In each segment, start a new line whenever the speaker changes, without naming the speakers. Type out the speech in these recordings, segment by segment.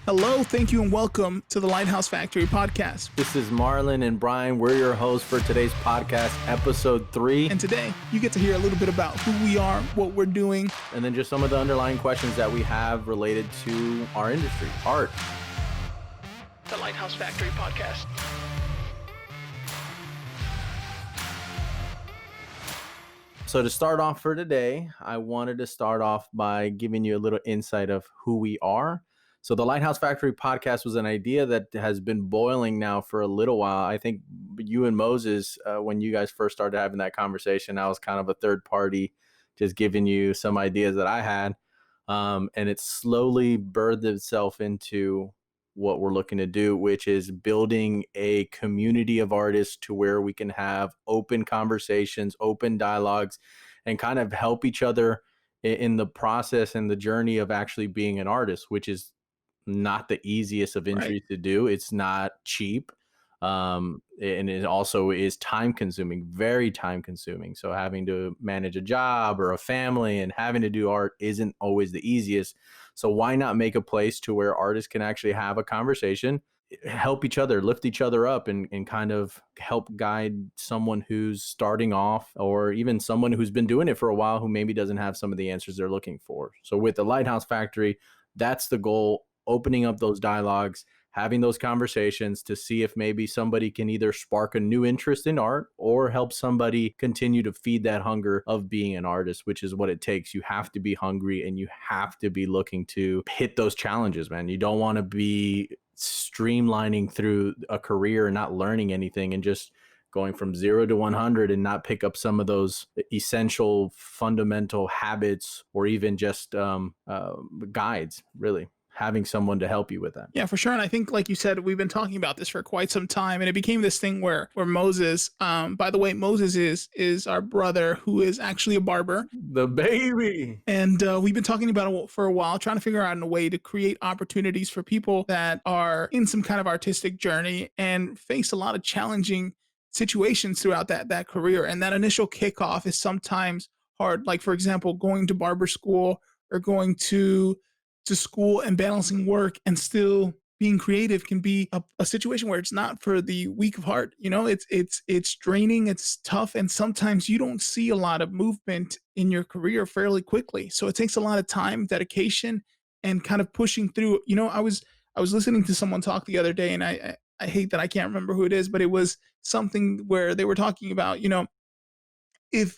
Hello, thank you, and welcome to the Lighthouse Factory podcast.
This is Marlon and Bryan. We're your hosts for today's podcast, episode 3.
And today, you get to hear a little bit about who we are, what we're doing,
and then just some of the underlying questions that we have related to our industry, art.
The Lighthouse Factory podcast.
So to start off for today, I wanted to start off by giving you a little insight of who we are. So the Lighthouse Factory podcast was an idea that has been boiling now for a little while. I think you and Moses, when you guys first started having that conversation, I was kind of a third party, just giving you some ideas that I had. And it slowly birthed itself into what we're looking to do, which is building a community of artists to where we can have open conversations, open dialogues, and kind of help each other in the process and the journey of actually being an artist, which is not the easiest of entries to do. It's not cheap. And it also is time consuming, very time consuming. So having to manage a job or a family and having to do art isn't always the easiest. So why not make a place to where artists can actually have a conversation, help each other, lift each other up, and kind of help guide someone who's starting off, or even someone who's been doing it for a while who maybe doesn't have some of the answers they're looking for. So with the Lighthouse Factory, that's the goal. Opening up those dialogues, having those conversations to see if maybe somebody can either spark a new interest in art or help somebody continue to feed that hunger of being an artist, which is what it takes. You have to be hungry and you have to be looking to hit those challenges, man. You don't want to be streamlining through a career and not learning anything and just going from 0 to 100 and not pick up some of those essential fundamental habits or even just guides, really. Having someone to help you with that.
Yeah, for sure. And I think, like you said, we've been talking about this for quite some time, and it became this thing where Moses, by the way, Moses is our brother who is actually a barber.
The baby.
And we've been talking about it for a while, trying to figure out a way to create opportunities for people that are in some kind of artistic journey and face a lot of challenging situations throughout that career. And that initial kickoff is sometimes hard. Like, for example, going to barber school or going to school and balancing work and still being creative can be a situation where it's not for the weak of heart. You know, it's draining, it's tough, and sometimes you don't see a lot of movement in your career fairly quickly. So it takes a lot of time, dedication, and kind of pushing through. You know, I was listening to someone talk the other day, and I hate that I can't remember who it is, but it was something where they were talking about, you know, if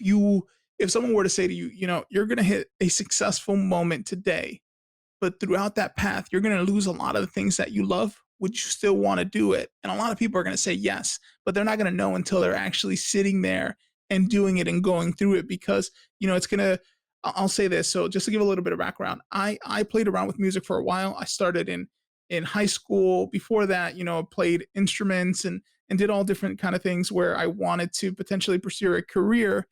someone were to say to you, you know, you're going to hit a successful moment today, but throughout that path, you're going to lose a lot of the things that you love. Would you still want to do it? And a lot of people are going to say yes, but they're not going to know until they're actually sitting there and doing it and going through it, because, you know, I'll say this. So just to give a little bit of background, I played around with music for a while. I started in high school. Before that, you know, I played instruments and did all different kind of things where I wanted to potentially pursue a career.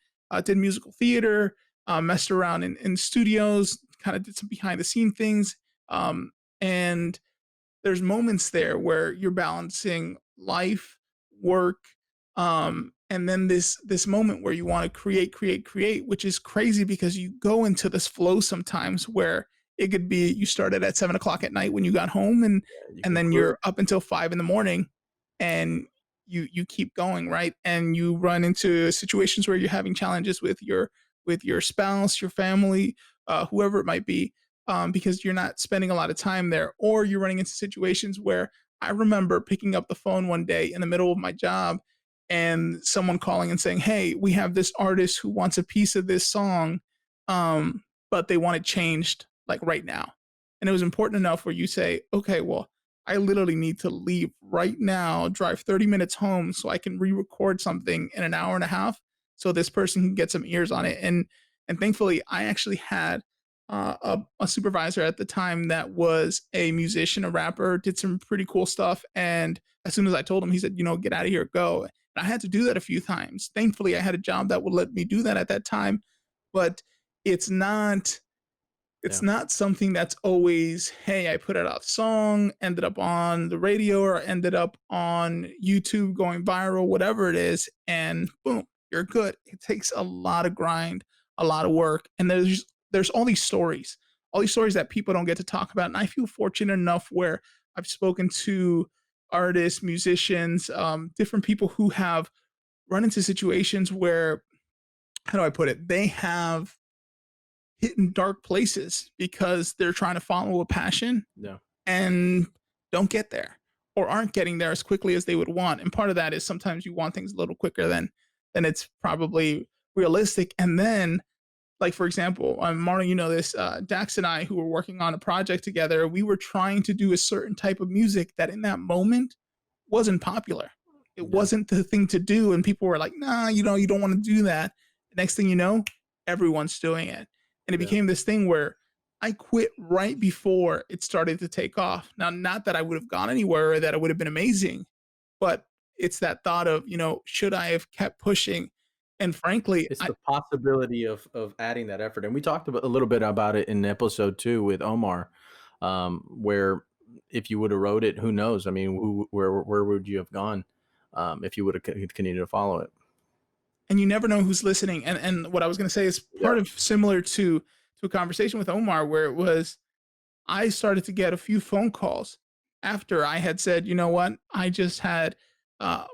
Did musical theater, messed around in studios, kind of did some behind the scene things. And there's moments there where you're balancing life, work, and then this moment where you want to create, which is crazy because you go into this flow sometimes where it could be you started at 7:00 at night when you got home, and then you're up until 5 a.m, and you keep going, right? And you run into situations where you're having challenges with your spouse, your family, whoever it might be, because you're not spending a lot of time there, or you're running into situations where I remember picking up the phone one day in the middle of my job and someone calling and saying, hey, we have this artist who wants a piece of this song, but they want it changed like right now. And it was important enough where you say, okay, well, I literally need to leave right now, drive 30 minutes home so I can re-record something in an hour and a half so this person can get some ears on it. And thankfully, I actually had a supervisor at the time that was a musician, a rapper, did some pretty cool stuff. And as soon as I told him, he said, you know, get out of here, go. And I had to do that a few times. Thankfully, I had a job that would let me do that at that time. But it's not something that's always, hey, I put out a song, ended up on the radio or ended up on YouTube going viral, whatever it is, and boom, you're good. It takes a lot of grind, a lot of work. And there's all these stories all these stories that people don't get to talk about. And I feel fortunate enough where I've spoken to artists, musicians, different people who have run into situations where, how do I put it? They have hit in dark places because they're trying to follow a passion
Yeah.
and don't get there or aren't getting there as quickly as they would want. And part of that is sometimes you want things a little quicker than it's probably realistic. And then, like for example, Marlon, you know this, Dax and I, who were working on a project together, we were trying to do a certain type of music that in that moment wasn't popular. It
Yeah.
wasn't the thing to do, and people were like, "Nah, you don't want to do that." The next thing you know, everyone's doing it, and it
Yeah.
became this thing where I quit right before it started to take off. Now, not that I would have gone anywhere or that it would have been amazing, but it's that thought of, should I have kept pushing? And frankly,
It's
I
the possibility of adding that effort, and we talked a little bit about it in episode 2 with Omar, where if you would have wrote it, who knows? I mean, where would you have gone, if you would have continued to follow it?
and you never know who's listening. And what I was going to say is
Yeah.
part of similar to a conversation with Omar where it was I started to get a few phone calls after I had said, you know what, I just had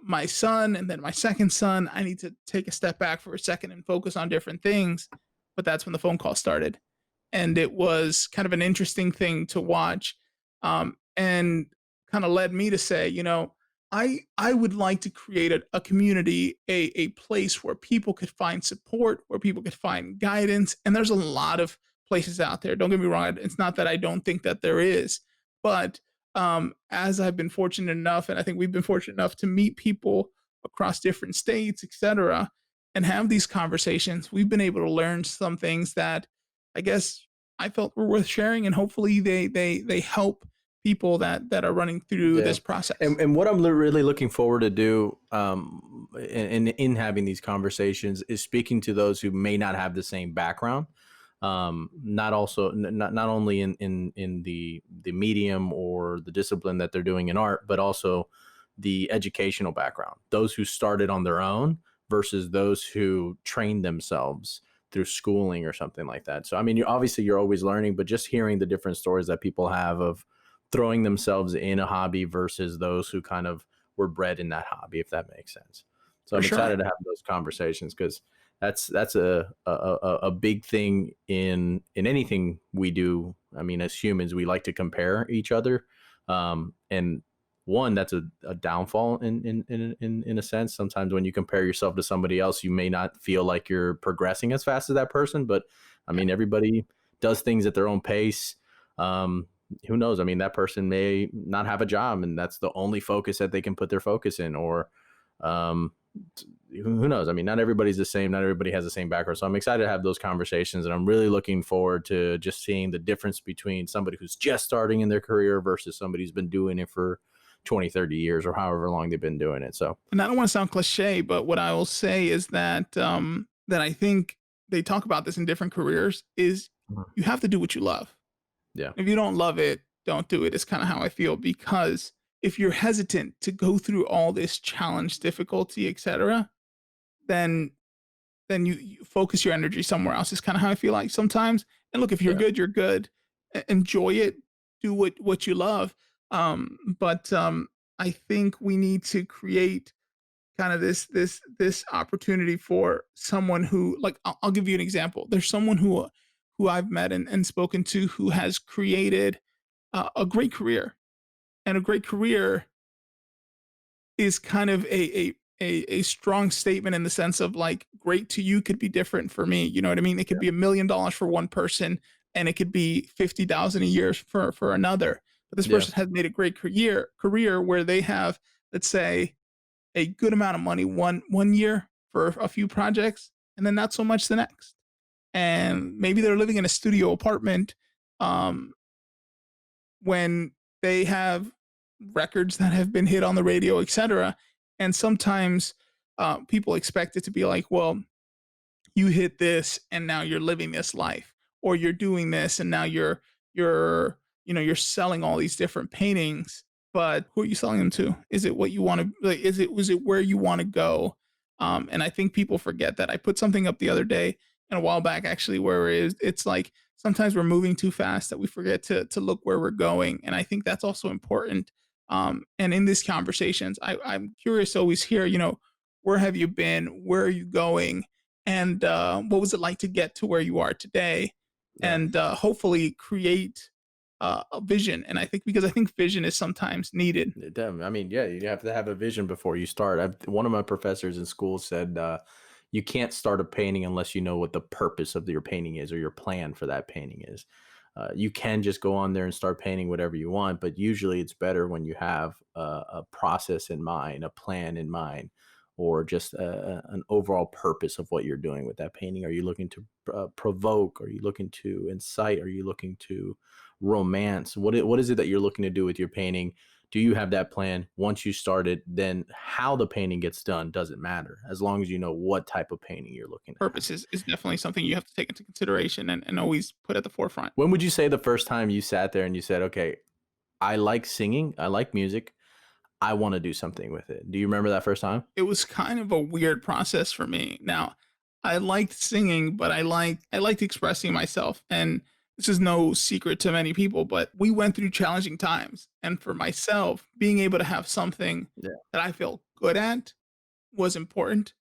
my son and then my second son. I need to take a step back for a second and focus on different things. But that's when the phone call started. And it was kind of an interesting thing to watch, and kind of led me to say, I would like to create a community, a place where people could find support, where people could find guidance. And there's a lot of places out there. Don't get me wrong. It's not that I don't think that there is, but as I've been fortunate enough, and I think we've been fortunate enough to meet people across different states, etc., and have these conversations, we've been able to learn some things that I guess I felt were worth sharing, and hopefully they help people that are running through
Yeah.
this process.
And what I'm really looking forward to do, in having these conversations, is speaking to those who may not have the same background, not also not only in the medium or the discipline that they're doing in art, but also the educational background, those who started on their own versus those who trained themselves through schooling or something like that. So I mean, you're always learning, but just hearing the different stories that people have of throwing themselves in a hobby versus those who kind of were bred in that hobby, if that makes sense. So
For
I'm
sure.
excited to have those conversations because that's a big thing in anything we do. I mean, as humans, we like to compare each other, and one, that's a downfall in a sense. Sometimes when you compare yourself to somebody else, you may not feel like you're progressing as fast as that person. But I
Yeah,
mean, everybody does things at their own pace. Who knows? I mean, that person may not have a job, and that's the only focus that they can put their focus in, or um, who knows? I mean, not everybody's the same. Not everybody has the same background. So I'm excited to have those conversations, and I'm really looking forward to just seeing the difference between somebody who's just starting in their career versus somebody who's been doing it for 20, 30 years or however long they've been doing it. So
and I don't want to sound cliche, but what I will say is that that I think they talk about this in different careers is
Mhm.
you have to do what you love.
Yeah.
If you don't love it, don't do it. It's kind of how I feel because if you're hesitant to go through all this challenge, difficulty, etc., then you focus your energy somewhere else. Is kind of how I feel like sometimes. And look, if you're
Yeah.
good, you're good. Enjoy it. Do what you love. But I think we need to create kind of this opportunity for someone who, like, I'll give you an example. There's someone who I've met and spoken to who has created a great career, and a great career is kind of a strong statement in the sense of like great to you could be different for me. You know what I mean? It could be $1 million for one person, and it could be 50,000 a year for another. But this
Yeah.
person has made a great career where they have, let's say, a good amount of money one year for a few projects, and then not so much the next. And maybe they're living in a studio apartment, um, when they have records that have been hit on the radio, etc. And sometimes people expect it to be like, well, you hit this and now you're living this life, or you're doing this and now you're selling all these different paintings. But who are you selling them to? Is it what you want to, like, was it where you want to go? And I think people forget that. I put something up the other day and a while back actually where it's like sometimes we're moving too fast that we forget to look where we're going, and I think that's also important. And in these conversations, I'm curious to always hear, where have you been? Where are you going? And what was it like to get to where you are today?
Yeah.
And hopefully create a vision. And I think because I think vision is sometimes needed.
I mean, yeah, you have to have a vision before you start. One of my professors in school said, you can't start a painting unless you know what the purpose of your painting is or your plan for that painting is. You can just go on there and start painting whatever you want, but usually it's better when you have a process in mind, a plan in mind, or just an overall purpose of what you're doing with that painting. Are you looking to provoke? Are you looking to incite? Are you looking to romance? What is it that you're looking to do with your painting? Do you have that plan? Once you start it, then how the painting gets done doesn't matter, as long as you know what type of painting you're looking to have.
Purpose is definitely something you have to take into consideration and always put at the forefront.
When would you say the first time you sat there and you said, okay, I like singing, I like music, I want to do something with it? Do you remember that first time?
It was kind of a weird process for me. Now, I liked singing, but I liked expressing myself, and this is no secret to many people, but we went through challenging times, and for myself, being able to have something
Yeah.
that I feel good at was important.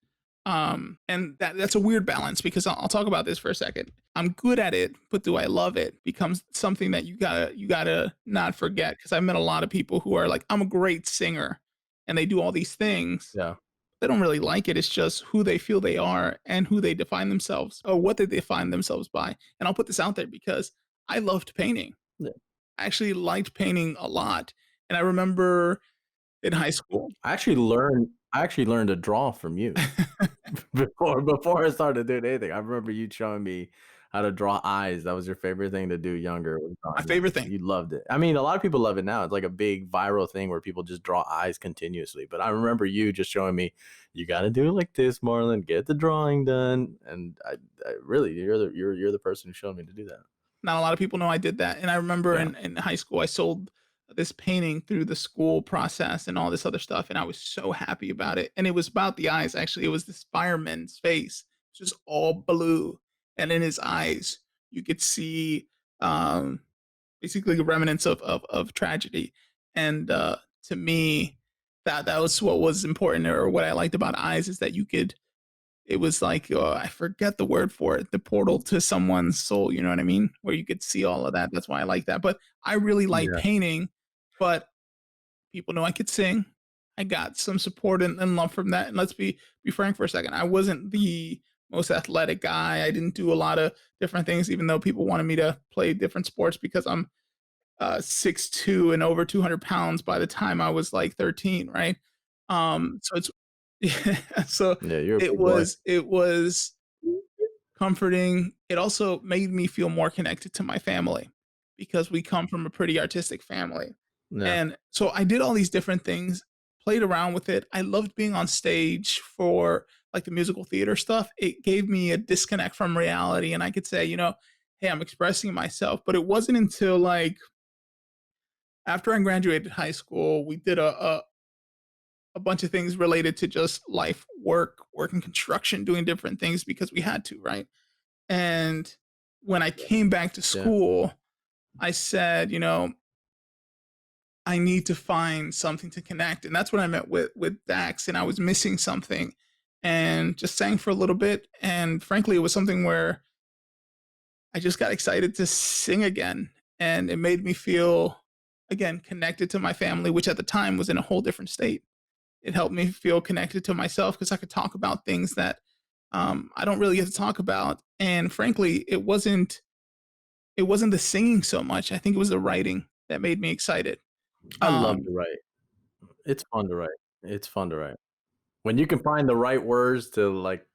And that's a weird balance because I'll talk about this for a second. I'm good at it, but do I love it becomes something that you gotta not forget. Because I met a lot of people who are like, I'm a great singer, and they do all these things.
Yeah.
They don't really like it. It's just who they feel they are and who they define themselves or what they define themselves by. And I'll put this out there because I loved painting.
Yeah.
I actually liked painting a lot, and I remember in high school.
I actually learned to draw from you. Before I started doing anything. I remember you showing me how to draw eyes. That was your favorite thing to do younger, was
My
drawing
favorite
eyes.
thing.
You loved it. I mean, a lot of people love it now. It's like a big viral thing where people just draw eyes continuously. But I remember you just showing me, you got to do it like this, Marlon. Get the drawing done. And I really, you're the person who showed me to do that.
Not a lot of people know I did that, and I remember
Yeah,
in high school, I sold this painting through the school process and all this other stuff, and I was so happy about it, and it was about the eyes, actually. It was this fireman's face, just all blue, and in his eyes, you could see, um, basically the remnants of tragedy, and, to me, that was what was important or what I liked about eyes is that you could it was like, I forget the word for it, the portal to someone's soul, you know what I mean? Where you could see all of that, that's why I like that, but I really like
yeah.
painting, but people know I could sing. I got some support and love from that, and let's be frank for a second, I wasn't the most athletic guy, I didn't do a lot of different things even though people wanted me to play different sports because I'm 6'2" and over 200 pounds by the time I was like 13, right? So it's yeah, so
Yeah, you're a
it
big boy.
was comforting. It also made me feel more connected to my family because we come from a pretty artistic family.
Yeah.
And so I did all these different things, played around with it. I loved being on stage for like the musical theater stuff. It gave me a disconnect from reality and I could say, hey, I'm expressing myself. But it wasn't until like after I graduated high school, we did a bunch of things related to just life, work in construction, doing different things because we had to, right? And when I came back to
Yeah.
school, I said, I need to find something to connect. And that's when I met with Dax and I was missing something and just sang for a little bit. And frankly, it was something where I just got excited to sing again. And it made me feel again connected to my family, which at the time was in a whole different state. It helped me feel connected to myself because I could talk about things that I don't really get to talk about. And frankly, it wasn't the singing so much. I think it was the writing that made me excited.
I love
Um,
to write. It's fun to write. It's fun to write. When you can find the right words to like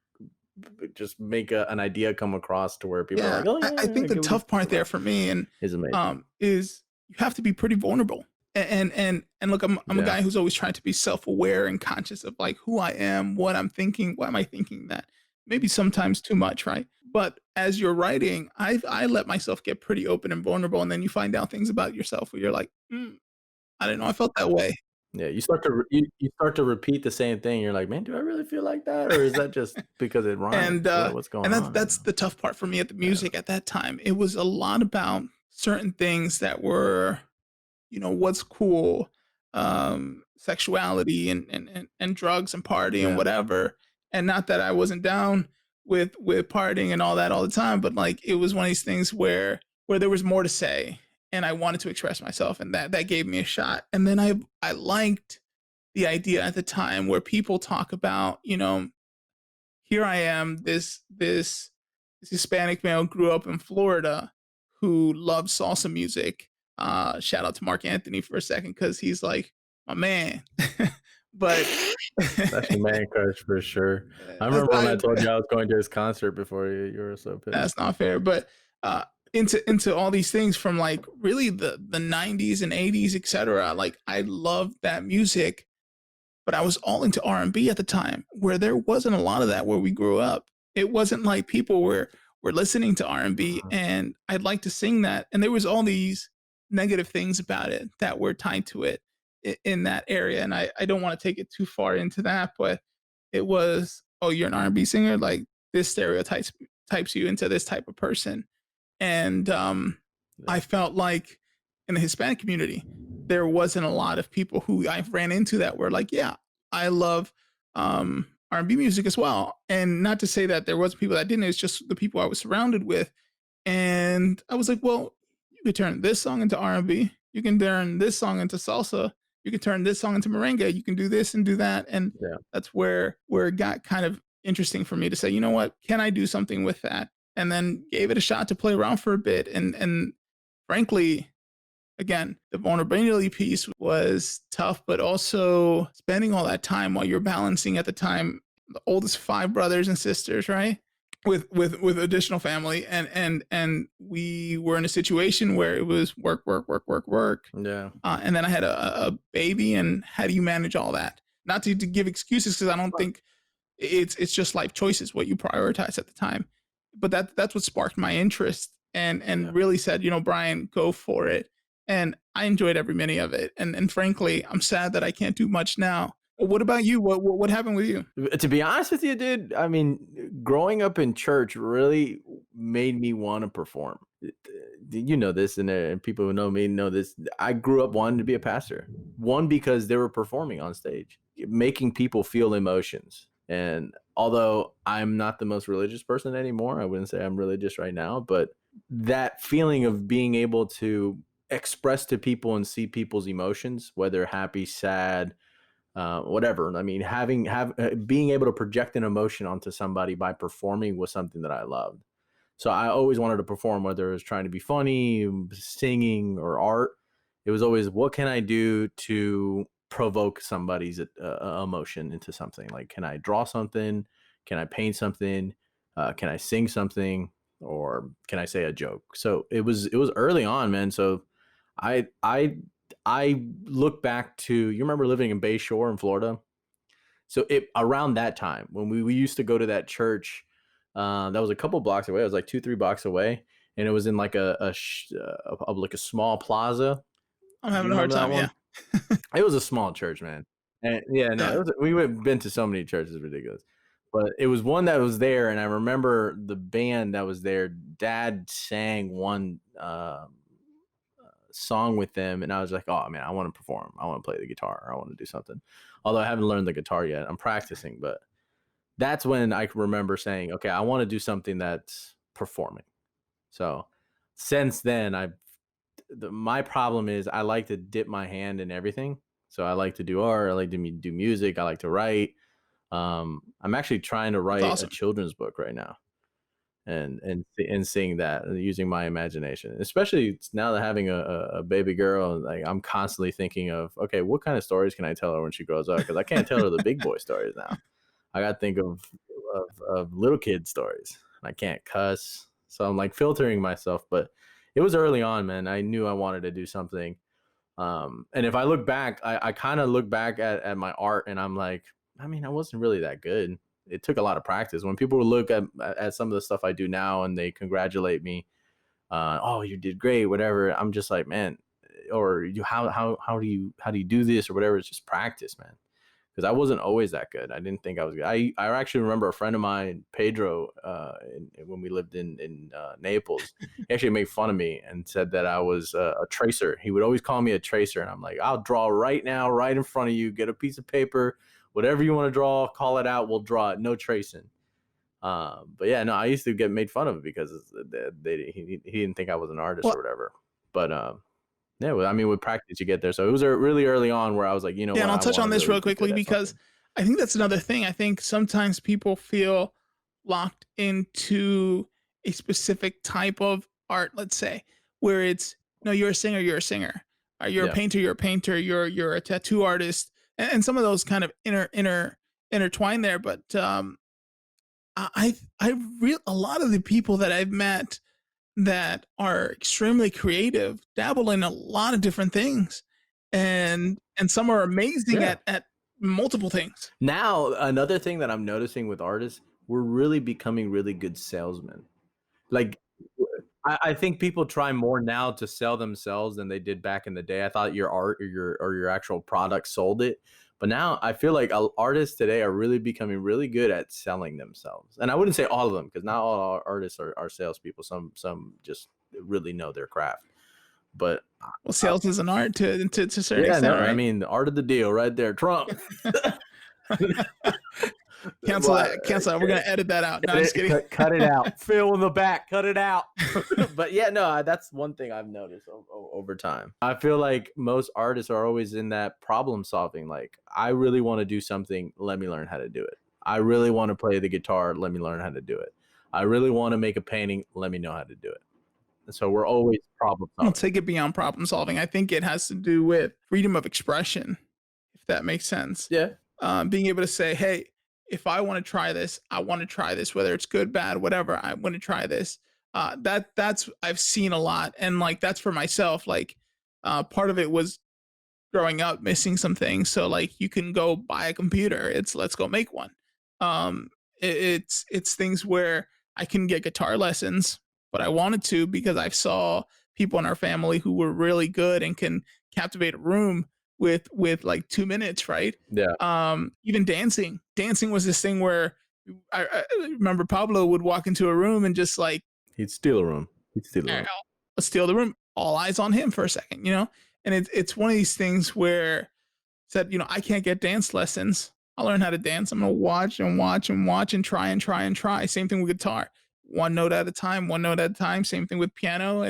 just make an idea come across to where people are
yeah,
like, oh
I
yeah,
think
I
the
get what he's
tough part
talking
there
about,
for me and
is amazing.
is you have to be pretty vulnerable. And look, I'm a
Yeah.
guy who's always tried to be self aware and conscious of like who I am, what I'm thinking, why am I thinking that? Maybe sometimes too much, right? But as you're writing, I let myself get pretty open and vulnerable, and then you find out things about yourself where you're like, I didn't know I felt that way.
Yeah, you start to repeat the same thing. You're like, man, do I really feel like that, or is that just because it rhymes?
And
What's going on right
that's
now?
the tough part for me at the
Yeah,
music at that time. It was a lot about certain things that were, what's cool, sexuality and drugs and party and
yeah,
whatever. And not that I wasn't down with partying and all that all the time, but like it was one of these things where there was more to say and I wanted to express myself, and that gave me a shot. And then I liked the idea at the time where people talk about, here I am, this Hispanic male grew up in Florida who loves salsa music. Shout out to Mark Anthony for a second because he's like my man. But
that's your man crush for sure. I
that's
remember when I
not
told you I was going to his concert before you were so pissed.
that's not fair. But uh, into all these things from like really the 90s and 80s, etc. Like I loved that music, but I was all into R&B at the time where there wasn't a lot of that where we grew up. It wasn't like people were listening to R&B
Mhm.
and I'd like to sing that, and there was all these negative things about it that were tied to it in that area. And I don't want to take it too far into that, but it was, oh, you're an R&B singer, like this stereotypes types you into this type of person. And I
Yeah,
felt like in the Hispanic community, there wasn't a lot of people who I ran into that were like, yeah, I love R&B music as well. And not to say that there was people that didn't, it's just the people I was surrounded with. And I was like, well, you could turn this song into R&B. You can turn this song into salsa. You can turn this song into merengue. You can do this and do that. And
yeah,
that's where it got kind of interesting for me to say, you know what, can I do something with that? And then gave it a shot to play around for a bit. And frankly, again, the vulnerability piece was tough, but also spending all that time while you're balancing at the time the oldest five brothers and sisters, right? With additional family, and we were in a situation where it was work, work, work, work, work.
yeah,
And then I had a baby, and how do you manage all that? Not to give excuses because I don't think it's just life choices what you prioritize at the time, but that's what sparked my interest
yeah.
and really said, Brian, go for it. And I enjoyed every minute of it, and frankly I'm sad that I can't do much now. What about you? What happened with you?
To be honest with you, dude, I mean, growing up in church really made me want to perform. You know this, and people who know me know this. I grew up wanting to be a pastor. One, because they were performing on stage, making people feel emotions. And although I'm not the most religious person anymore, I wouldn't say I'm religious right now, but that feeling of being able to express to people and see people's emotions, whether happy, sad, whatever. I mean, being able to project an emotion onto somebody by performing was something that I loved. So I always wanted to perform, whether it was trying to be funny, singing, or art. It was always, what can I do to provoke somebody's emotion into something? Like, can I draw something? Can I paint something? Can I sing something? Or can I say a joke? So it was early on, man. So I I I look back to, you remember living in Bay Shore in Florida? So it around that time when we used to go to that church, that was a couple blocks away. It was like 2-3 blocks away, and it was in like like a small plaza.
I'm
Do you
having a hard
remember that
time. Yeah.
one? It was a small church, man. And yeah, no,
Yeah.
we've been to so many churches, ridiculous. But it was one that was there, and I remember the band that was there. Dad sang one song with them, and I was like, oh man, I want to perform. I want to play the guitar. I want to do something. Although I haven't learned the guitar yet. I'm practicing, but that's when I remember saying, okay, I want to do something that's performing. So since then, my problem is I like to dip my hand in everything. So I like to do art. I like to do music. I like to write. I'm actually trying to
That's
write a
awesome.
children's book right now, and seeing that and using my imagination, especially now that having a baby girl, like I'm constantly thinking of, okay, what kind of stories can I tell her when she grows up, because I can't tell her the big boy stories now. I gotta think of little kid stories. I can't cuss, so I'm like filtering myself. But it was early on, man. I knew I wanted to do something. And if I look back, I kind of look back at my art, and I'm like, I mean, I wasn't really that good. It took a lot of practice. When people look at some of the stuff I do now and they congratulate me, oh, you did great, whatever, I'm just like, man, or you how do you do this or whatever. It's just practice, man. Because I wasn't always that good. I didn't think I was good. I actually remember a friend of mine, Pedro, when we lived in Naples, he actually made fun of me and said that I was a tracer. He would always call me a tracer. And I'm like, I'll draw right now, right in front of you. Get a piece of paper, whatever you want to draw, call it out. We'll draw it. No tracing. But yeah, no, I used to get made fun of it because he didn't think I was an artist
Well,
or whatever. But yeah, well, I mean, with practice, you get there. So it was really early on where I was like, you know
yeah,
what,
and I'll
I
touch
want
on
to
this
really
real
be good
quickly
at
because
something.
I think that's another thing. I think sometimes people feel locked into a specific type of art, let's say, where it's no, you're a singer, you're a singer, you're a
Yeah,
painter, you're a painter, you're a tattoo artist, and some of those kind of intertwine there. But I real a lot of the people that I've met that are extremely creative dabble in a lot of different things, and some are amazing
yeah.
at multiple things.
Now, another thing that I'm noticing with artists, we're really becoming really good salesmen. Like, I think people try more now to sell themselves than they did back in the day. I thought your art or your actual product sold it, but now I feel like artists today are really becoming really good at selling themselves. And I wouldn't say all of them because not all artists are salespeople. Some just really know their craft. But
Well, sales is an art to a certain
yeah, no,
extent,
I
right?
mean the art of the deal right there, Trump.
Cancel
Well,
that. Cancel that. We're gonna edit that out. No,
cut
I'm just
it,
kidding.
cut it out. Fill in the back, cut it out. But yeah, no, that's one thing I've noticed over time. I feel like most artists are always in that problem solving. Like, I really want to do something. Let me learn how to do it. I really want to play the guitar. Let me learn how to do it. I really want to make a painting. Let me know how to do it. And so we're always problem
I'll
solving.
take it beyond problem solving. I think it has to do with freedom of expression, if that makes sense.
Yeah,
Being able to say, hey, if I want to try this, I want to try this, whether it's good, bad, whatever. I want to try this. That's I've seen a lot, and like that's for myself. Like, part of it was growing up missing some things. So like you can go buy a computer. It's let's go make one. It's things where I can get guitar lessons, but I wanted to because I saw people in our family who were really good and can captivate a room with like 2 minutes, right?
yeah.
Even dancing. Dancing was this thing where I remember Pablo would walk into a room and just like
He'd steal a room. He'd steal a room.
let's steal the room. All eyes on him for a second, you know? And it's one of these things where said, I can't get dance lessons. I'll learn how to dance. I'm gonna watch and watch and watch and try and try and try. Same thing with guitar. One note at a time, one note at a time. Same thing with piano.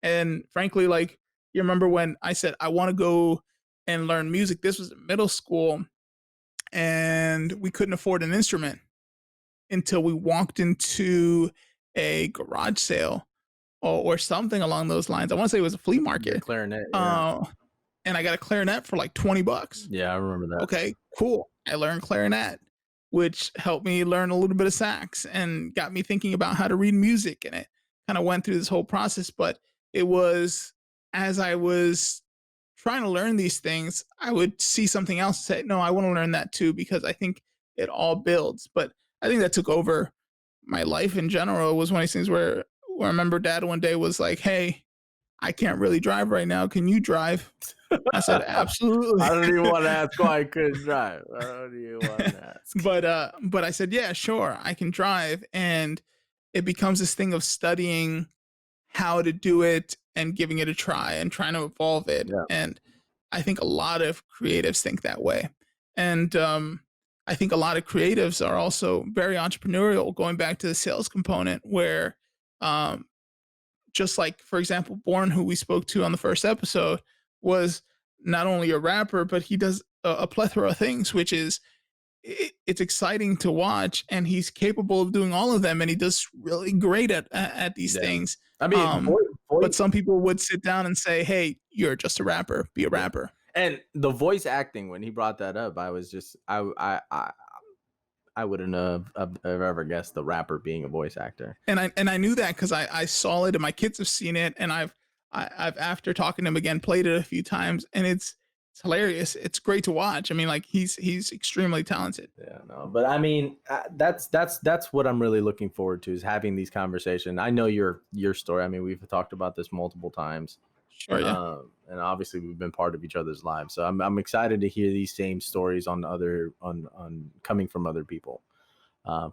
And frankly, like you remember when I said I want to go and learn music. This was in middle school, and we couldn't afford an instrument until we walked into a garage sale or something along those lines. I want to say it was a flea
Get a
market.
clarinet. Yeah,
Uh, and I got a clarinet for like 20 bucks.
yeah, I remember that.
Okay, cool. I learned clarinet, which helped me learn a little bit of sax and got me thinking about how to read music. And it kind of went through this whole process. But it was as I was trying to learn these things, I would see something else and say, no, I want to learn that too, because I think it all builds. But I think that took over my life in general. It was one of these things where I remember dad one day was like, hey, I can't really drive right now. Can you drive? I said, absolutely.
I don't even want to ask why I couldn't drive. I don't even want to ask.
But I said, yeah, sure, I can drive. And it becomes this thing of studying how to do it and giving it a try and trying to evolve it.
Yeah.
And I think a lot of creatives think that way. And I think a lot of creatives are also very entrepreneurial, going back to the sales component, where um, just like, for example, Born, who we spoke to on the first episode, was not only a rapper, but he does a plethora of things, which is it's exciting to watch, and he's capable of doing all of them, and he does really great at these
Yeah.
things.
I mean,
Um, but
voice
some people would sit down and say, "Hey, you're just a rapper. Be a rapper."
and the voice acting. When he brought that up, I was just I wouldn't have ever guessed the rapper being a voice actor.
And I knew that because I saw it, and my kids have seen it, and I've after talking to him again played it a few times, and it's hilarious. It's great to watch. I mean, like he's extremely talented.
Yeah, no, but I mean, that's what I'm really looking forward to is having these conversations. I know your story. I mean, we've talked about this multiple times.
Sure, yeah.
And obviously we've been part of each other's lives. So I'm excited to hear these same stories on coming from other people,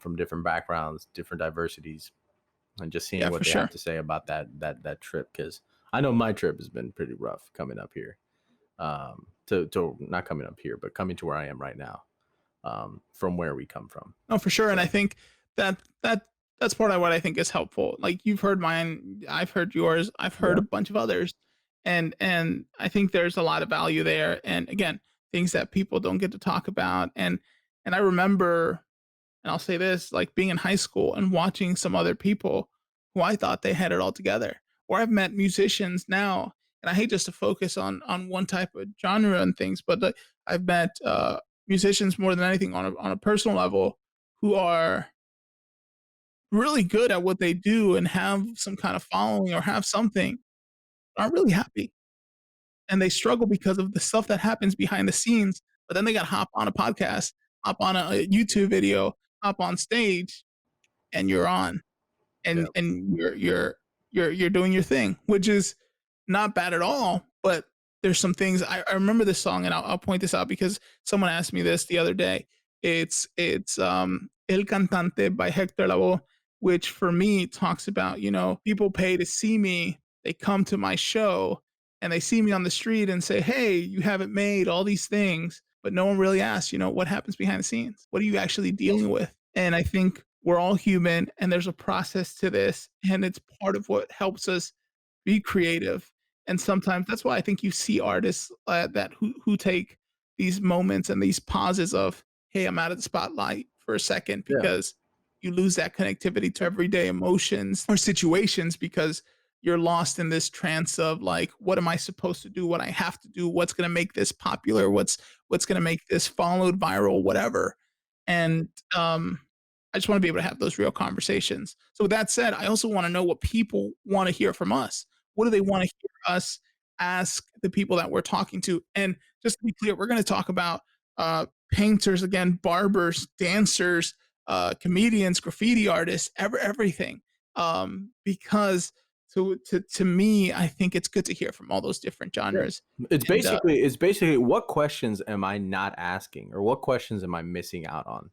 from different backgrounds, different diversities, and just seeing
Yeah,
what
for
they have
sure.
to say about that trip. Because I know my trip has been pretty rough coming up here, to not coming up here, but coming to where I am right now, from where we come from.
No, for sure. And I
So
think that that's part of what I think is helpful. Like you've heard mine, I've heard yours, I've heard
yeah,
a bunch of others. And I think there's a lot of value there. And again, things that people don't get to talk about. And I remember, and I'll say this, like being in high school and watching some other people who I thought they had it all together. Or I've met musicians now, and I hate just to focus on one type of genre and things, but like, I've met musicians more than anything on a personal level who are really good at what they do and have some kind of following or have something, aren't really happy. And they struggle because of the stuff that happens behind the scenes. But then they got to hop on a podcast, hop on a YouTube video, hop on stage, and you're on.
yeah,
And you're doing your thing, which is not bad at all. But there's some things I remember this song, and I'll point this out because someone asked me this the other day. It's El Cantante by Hector Lavoe, which for me talks about, people pay to see me. They come to my show and they see me on the street and say, "Hey, you haven't made all these things," but no one really asks, what happens behind the scenes? What are you actually dealing with? And I think we're all human and there's a process to this. And it's part of what helps us be creative. And sometimes that's why I think you see artists that who take these moments and these pauses of, "Hey, I'm out of the spotlight for a second,"
yeah,
because you lose that connectivity to everyday emotions or situations because you're lost in this trance of like, what am I supposed to do? What I have to do? What's going to make this popular? What's going to make this followed viral? Whatever. And I just want to be able to have those real conversations. So with that said, I also want to know what people want to hear from us. What do they want to hear us ask the people that we're talking to? And just to be clear, we're going to talk about painters again, barbers, dancers, comedians, graffiti artists, everything. Because to me, I think it's good to hear from all those different
yeah.
genres.
It's
And
basically what questions am I not asking, or what questions am I missing out on,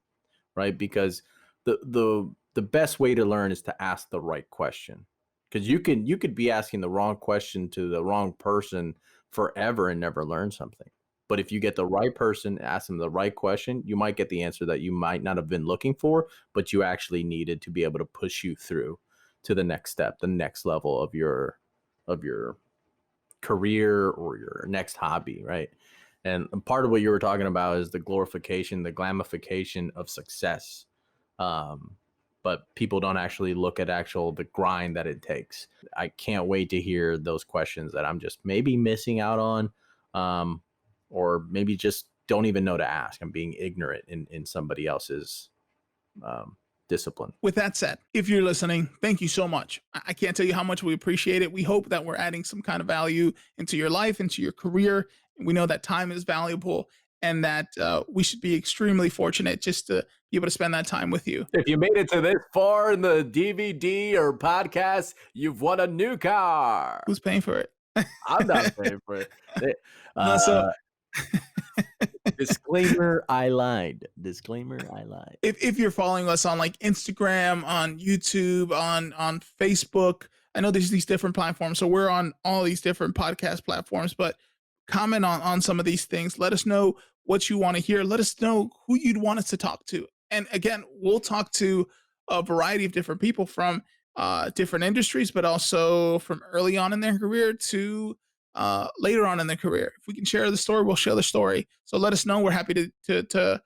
right? Because the best way to learn is to ask the right question. Because you could be asking the wrong question to the wrong person forever and never learn something. But if you get the right person, ask them the right question, you might get the answer that you might not have been looking for, but you actually needed to be able to push you through to the next step, the next level of your career or your next hobby, right? And part of what you were talking about is the glorification, the glamification of success. Um, but people don't actually look at the grind that it takes. I can't wait to hear those questions that I'm just maybe missing out on, um, or maybe just don't even know to ask. I'm being ignorant in somebody else's um, discipline.
with that said, if you're listening, thank you so much. I can't tell you how much we appreciate it. We hope that we're adding some kind of value into your life, into your career. We know that time is valuable and that we should be extremely fortunate just to be able to spend that time with you.
If you made it to this far in the DVD or podcast, you've won a new car.
Who's paying for it?
I'm not paying for it.
No, so
Uh, disclaimer, I lied. Disclaimer, I lied.
if you're following us on like Instagram, on YouTube, on Facebook, I know there's these different platforms. So we're on all these different podcast platforms, but comment on some of these things. Let us know what you want to hear. Let us know who you'd want us to talk to. And again, we'll talk to a variety of different people from different industries, but also from early on in their career to later on in their career. If we can share the story, we'll share the story. So let us know. We're happy to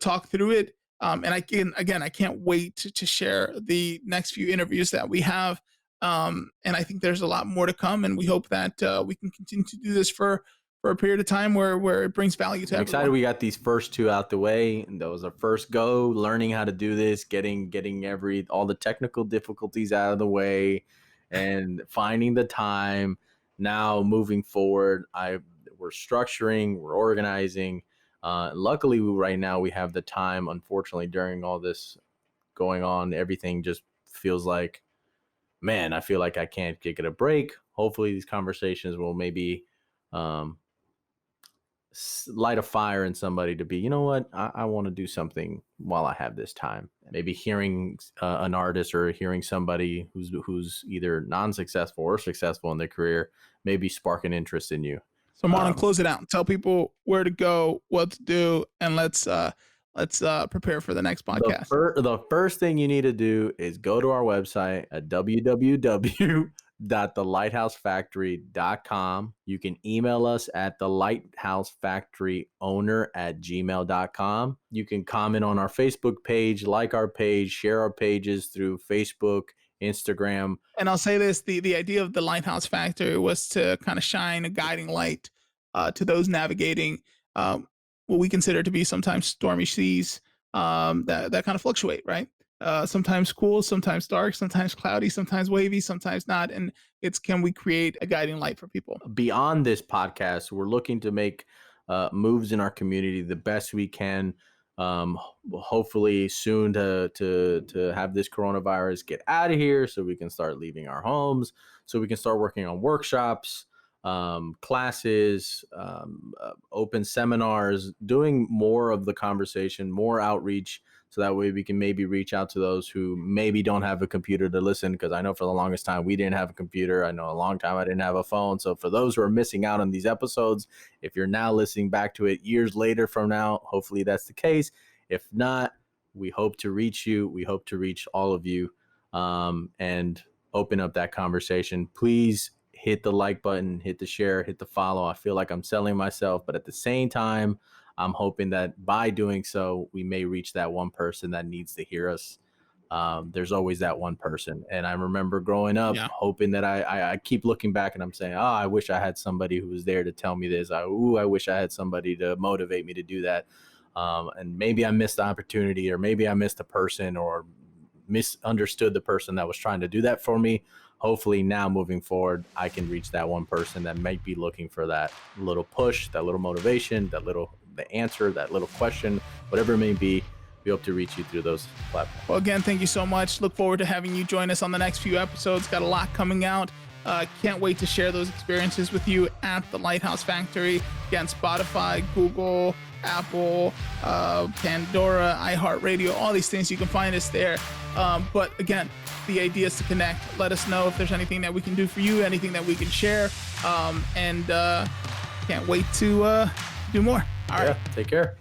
talk through it. And I can't wait to share the next few interviews that we have. And I think there's a lot more to come, and we hope that we can continue to do this for a period of time where it brings value to
I'm
everyone.
excited we got these first two out the way. And that was our first go, learning how to do this, getting all the technical difficulties out of the way, and finding the time. Now moving forward, we're structuring, we're organizing. Luckily, right now we have the time. Unfortunately, during all this going on, everything just feels like, man, I feel like I can't get a break. hopefully these conversations will maybe light a fire in somebody to be, you know what, I want to do something while I have this time. Maybe hearing an artist or hearing somebody who's either non-successful or successful in their career, maybe spark an interest in you.
So Marlon, close it out. Tell people where to go, what to do, and let's prepare for the next podcast.
The first thing you need to do is go to our website at www.thelighthouseFactory.com. You can email us at thelighthouseFactoryOwner@gmail.com. You can comment on our Facebook page, like our page, share our pages through Facebook, Instagram.
And I'll say this, the idea of the Lighthouse Factory was to kind of shine a guiding light to those navigating what we consider to be sometimes stormy seas that kind of fluctuate, right? Sometimes cool, sometimes dark, sometimes cloudy, sometimes wavy, sometimes not. And it's, can we create a guiding light for people?
Beyond this podcast, we're looking to make moves in our community the best we can. Hopefully soon to have this coronavirus get out of here so we can start leaving our homes, so we can start working on workshops, classes, open seminars, doing more of the conversation, more outreach, so that way we can maybe reach out to those who maybe don't have a computer to listen, because I know for the longest time we didn't have a computer. I know a long time I didn't have a phone. So for those who are missing out on these episodes, if you're now listening back to it years later from now, hopefully that's the case. If not, we hope to reach you. We hope to reach all of you and open up that conversation. Please hit the like button, hit the share, hit the follow. I feel like I'm selling myself, but at the same time, I'm hoping that by doing so, we may reach that one person that needs to hear us. There's always that one person. And I remember growing up, hoping that I keep looking back and I'm saying, oh, I wish I had somebody who was there to tell me this. I wish I had somebody to motivate me to do that. And maybe I missed the opportunity, or maybe I missed a person, or misunderstood the person that was trying to do that for me. Hopefully now moving forward, I can reach that one person that might be looking for that little push, that little motivation, the answer, that little question, whatever it may be. We hope to reach you through those platforms.
Well, again, thank you so much. Look forward to having you join us on the next few episodes. Got a lot coming out. Can't wait to share those experiences with you at the Lighthouse Factory. Again, Spotify, Google, Apple, Pandora, iHeartRadio, all these things. You can find us there. But again, the idea is to connect. Let us know if there's anything that we can do for you, anything that we can share. And can't wait to do more. All right.
Take care.